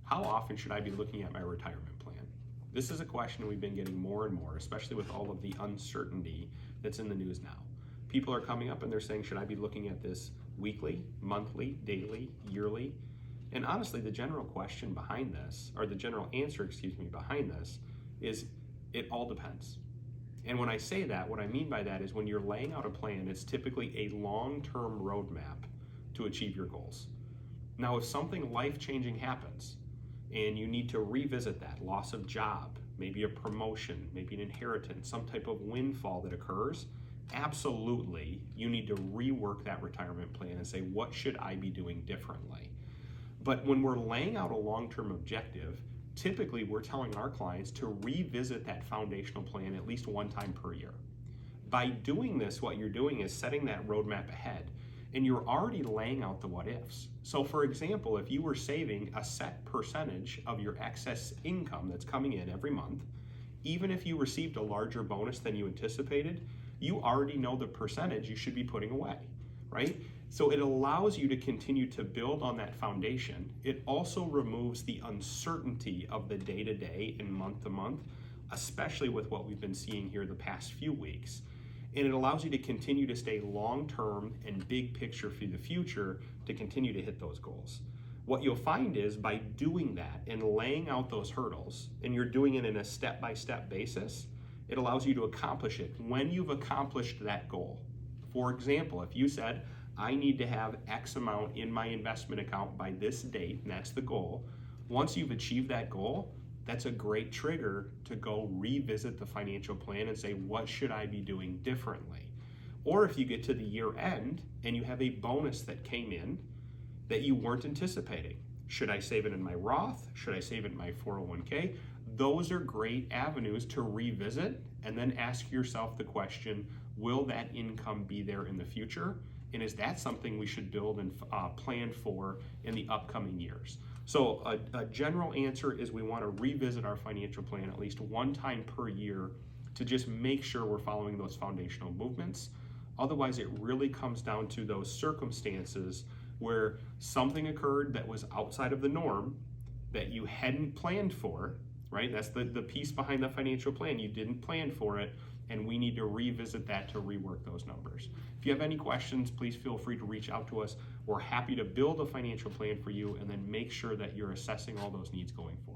How often should I be looking at my retirement plan? This is a question we've been getting more and more, especially with all of the uncertainty that's in the news now. People are coming up and they're saying, should I be looking at this weekly, monthly, daily, yearly? And honestly, the general question behind this, or the general answer, behind this is it all depends. And when I say that, what I mean by that is when you're laying out a plan, it's typically a long-term roadmap to achieve your goals. Now, if something life-changing happens and you need to revisit that, loss of job, maybe a promotion, maybe an inheritance, some type of windfall that occurs, absolutely, you need to rework that retirement plan and say, what should I be doing differently? But when we're laying out a long-term objective, typically we're telling our clients to revisit that foundational plan at least one time per year. By doing this, what you're doing is setting that roadmap ahead, and you're already laying out the what ifs. So for example, if you were saving a set percentage of your excess income that's coming in every month, even if you received a larger bonus than you anticipated, you already know the percentage you should be putting away, right? So it allows you to continue to build on that foundation. It also removes the uncertainty of the day-to-day and month-to-month, especially with what we've been seeing here the past few weeks. And it allows you to continue to stay long-term and big picture for the future to continue to hit those goals. What you'll find is by doing that and laying out those hurdles, and you're doing it in a step-by-step basis, it allows you to accomplish it when you've accomplished that goal. For example, if you said, I need to have X amount in my investment account by this date, and that's the goal. Once you've achieved that goal, that's a great trigger to go revisit the financial plan and say, what should I be doing differently? Or if you get to the year end and you have a bonus that came in that you weren't anticipating, should I save it in my Roth? Should I save it in my 401k? Those are great avenues to revisit and then ask yourself the question, will that income be there in the future? And is that something we should build and plan for in the upcoming years? So a general answer is we want to revisit our financial plan at least one time per year to just make sure we're following those foundational movements. Otherwise, it really comes down to those circumstances where something occurred that was outside of the norm that you hadn't planned for, right? That's the piece behind the financial plan. You didn't plan for it, and we need to revisit that to rework those numbers. If you have any questions, please feel free to reach out to us. We're happy to build a financial plan for you and then make sure that you're assessing all those needs going forward.